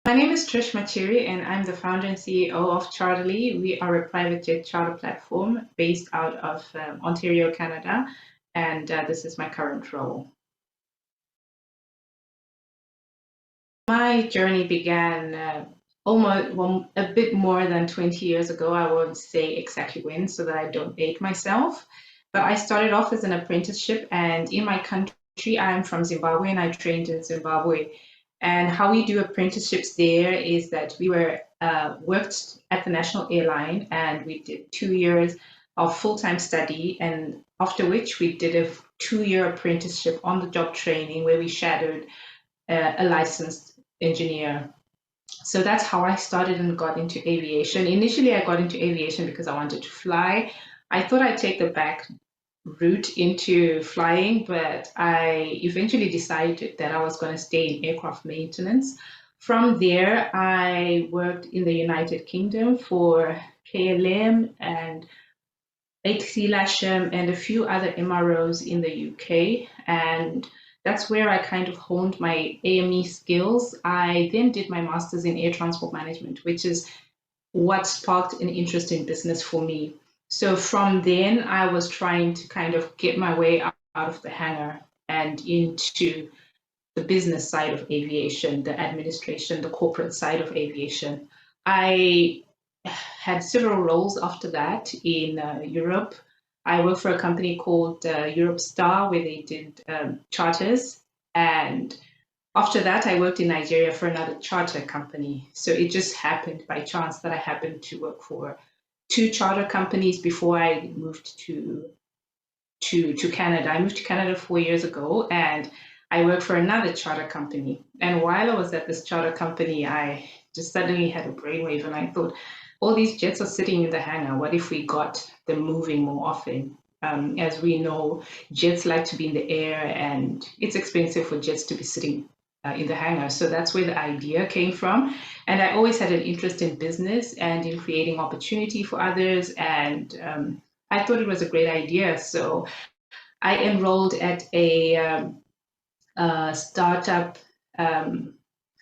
My name is Trish and I'm the founder and CEO of Charterly. We are a private jet charter platform based out of Ontario, Canada, and this is my current role. My journey began a bit more than 20 years ago. I won't say exactly when so that I don't date myself, but I started off as an apprenticeship, and in my country, I'm from Zimbabwe and I trained in Zimbabwe. And how we do apprenticeships there is that we were worked at the national airline, and we did 2 years of full-time study, and after which we did a 2-year apprenticeship on the job training where we shadowed a licensed engineer. So that's how I started and got into aviation. Initially, I got into aviation because I wanted to fly. I thought I'd take the back route into flying, but I eventually decided that I was going to stay in aircraft maintenance. From there, I worked in the United Kingdom for KLM and HC Lasham and a few other MROs in the UK. And that's where I kind of honed my AME skills. I then did my master's in air transport management, which is what sparked an interest in business for me. So from then, I was trying to kind of get my way out of the hangar and into the business side of aviation, the administration, the corporate side of aviation. I had several roles after that in Europe. I worked for a company called Europe Star, where they did charters. And after that, I worked in Nigeria for another charter company. So it just happened by chance that I happened to work for 2 charter companies before I moved to Canada. I moved to Canada 4 years ago, and I worked for another charter company. And while I was at this charter company, I just suddenly had a brainwave, and I thought, all these jets are sitting in the hangar. What if we got them moving more often? As we know, jets like to be in the air, and it's expensive for jets to be sitting in the hangar. So that's where the idea came from. And I always had an interest in business and in creating opportunity for others. And I thought it was a great idea. So I enrolled at a startup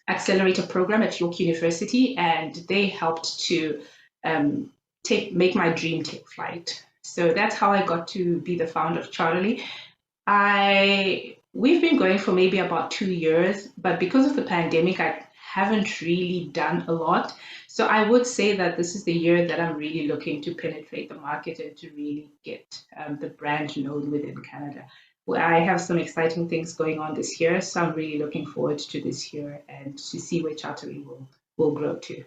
accelerator program at York University, and they helped to make my dream take flight. So that's how I got to be the founder of Charterly. We've been going for maybe about 2 years, but because of the pandemic, I haven't really done a lot. So I would say that this is the year that I'm really looking to penetrate the market and to really get the brand known within Canada. Well, I have some exciting things going on this year, so I'm really looking forward to this year and to see where Charterly will grow to.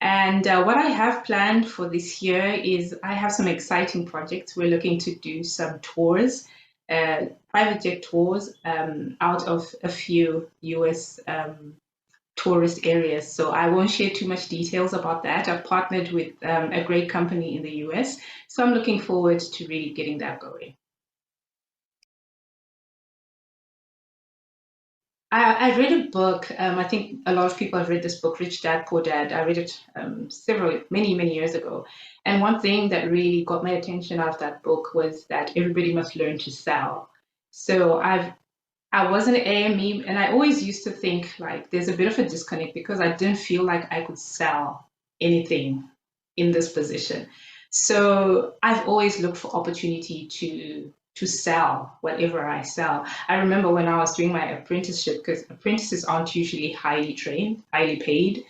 And what I have planned for this year is I have some exciting projects. We're looking to do some tours, private jet tours out of a few US tourist areas. So I won't share too much details about that. I've partnered with a great company in the US. So I'm looking forward to really getting that going. I read a book. I think a lot of people have read this book, Rich Dad, Poor Dad. I read it many years ago. And one thing that really got my attention out of that book was that everybody must learn to sell. So I was an AME, and I always used to think like there's a bit of a disconnect because I didn't feel like I could sell anything in this position. So I've always looked for opportunity to sell whatever I sell. I remember when I was doing my apprenticeship, because apprentices aren't usually highly trained, highly paid.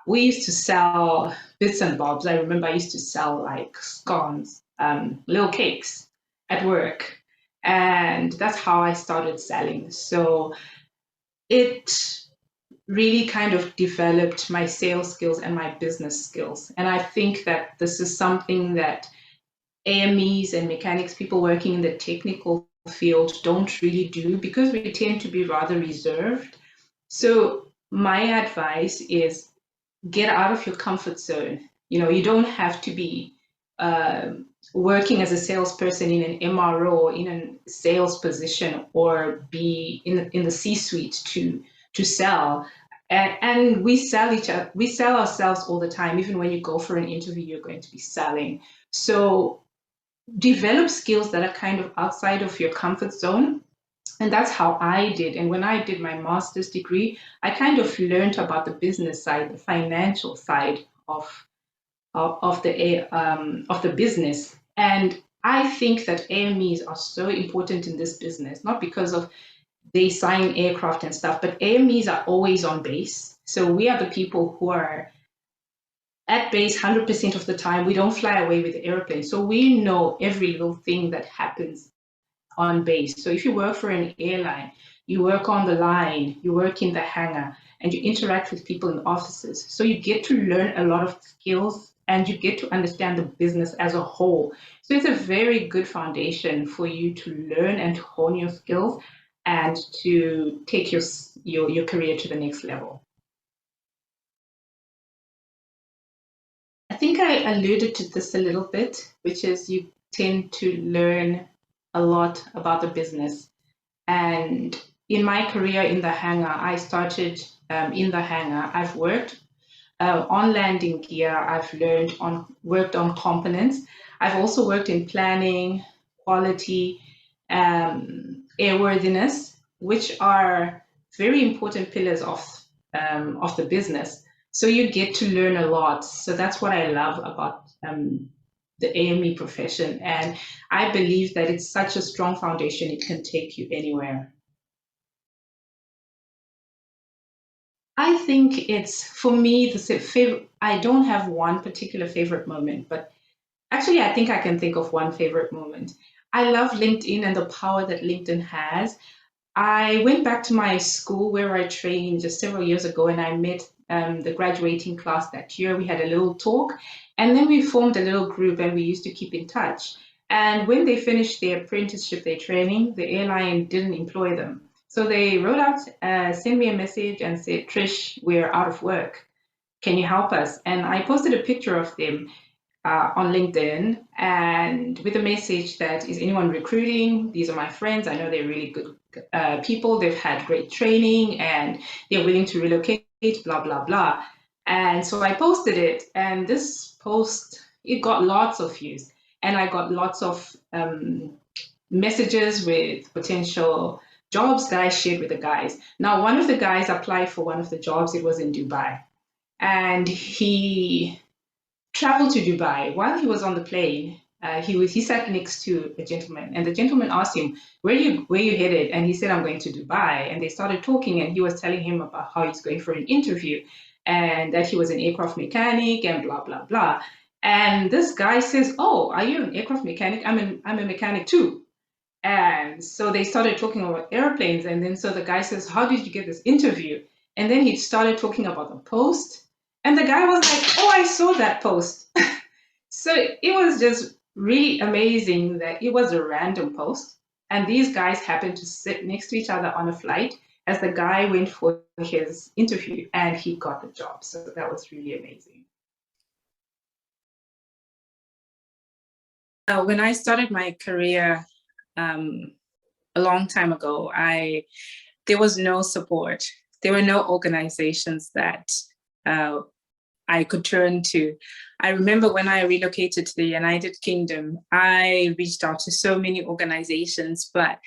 We used to sell bits and bobs. I remember I used to sell like scones, little cakes at work. And that's how I started selling. So it really kind of developed my sales skills and my business skills. And I think that this is something that AMEs and mechanics, people working in the technical field, don't really do because we tend to be rather reserved. So my advice is get out of your comfort zone. You don't have to be working as a salesperson in an MRO or in a sales position or be in the C-suite to sell. And we sell each other, we sell ourselves all the time. Even when you go for an interview, you're going to be selling. So develop skills that are kind of outside of your comfort zone And that's how I did. And when I did my master's degree, I kind of learned about the business side, the financial side of the business. And I think that AMEs are so important in this business, not because of they sign aircraft and stuff, but AMEs are always on base. So we are the people who are at base 100% of the time. We don't fly away with the airplane. So we know every little thing that happens on base. So if you work for an airline, you work on the line, you work in the hangar, and you interact with people in offices. So you get to learn a lot of skills and you get to understand the business as a whole. So it's a very good foundation for you to learn and to hone your skills and to take your career to the next level. I think I alluded to this a little bit, which is you tend to learn a lot about the business. And in my career in the hangar, I started in the hangar. I've worked on landing gear. I've worked on components. I've also worked in planning, quality, airworthiness, which are very important pillars of the business. So you get to learn a lot. So that's what I love about the AME profession. And I believe that it's such a strong foundation, it can take you anywhere. I think it's, for me, I don't have one particular favorite moment, but actually, I think I can think of one favorite moment. I love LinkedIn and the power that LinkedIn has. I went back to my school where I trained just several years ago, and I met the graduating class that year. We had a little talk, and then we formed a little group, and we used to keep in touch. And when they finished their apprenticeship, their training, the airline didn't employ them. So they wrote out, sent me a message and said, Trish, we're out of work. Can you help us? And I posted a picture of them on LinkedIn and with a message that, is anyone recruiting? These are my friends. I know they're really good people. They've had great training and they're willing to relocate, blah, blah, blah. And so I posted it, and this post, it got lots of views. And I got lots of messages with potential jobs that I shared with the guys. Now, one of the guys applied for one of the jobs. It was in Dubai. And he traveled to Dubai. While he was on the plane, he sat next to a gentleman, and the gentleman asked him, where you headed? And he said, I'm going to Dubai. And they started talking, and he was telling him about how he's going for an interview and that he was an aircraft mechanic and blah, blah, blah. And this guy says, oh, are you an aircraft mechanic? I'm a mechanic too. And so they started talking about airplanes. And then so the guy says, how did you get this interview? And then he started talking about the post. And the guy was like, oh, I saw that post. So it was just really amazing that it was a random post. And these guys happened to sit next to each other on a flight as the guy went for his interview, and he got the job. So that was really amazing. When I started my career a long time ago, there was no support. There were no organizations that I could turn to. I remember when I relocated to the United Kingdom, I reached out to so many organizations, but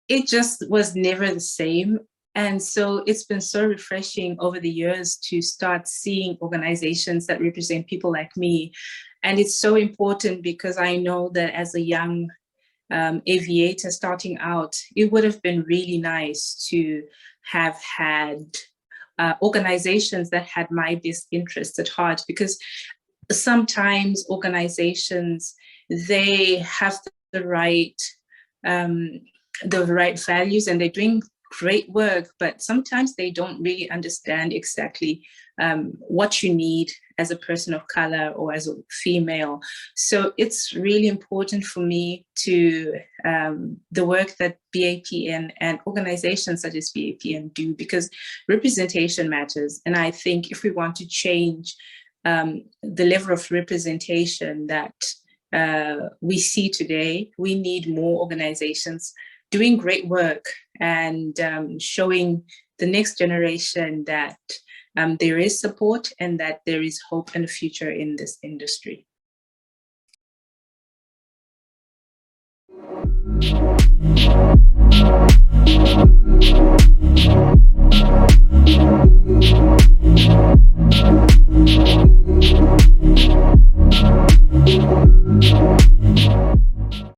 it just was never the same. And so it's been so refreshing over the years to start seeing organizations that represent people like me. And it's so important because I know that as a young aviator starting out, it would have been really nice to have had organizations that had my best interests at heart, because sometimes organizations, they have the right values and they're doing great work, but sometimes they don't really understand exactly what you need as a person of color or as a female. So it's really important for me to the work that BAPN and organizations such as BAPN do, because representation matters. And I think if we want to change the level of representation that we see today, we need more organizations doing great work and showing the next generation that there is support and that there is hope and a future in this industry.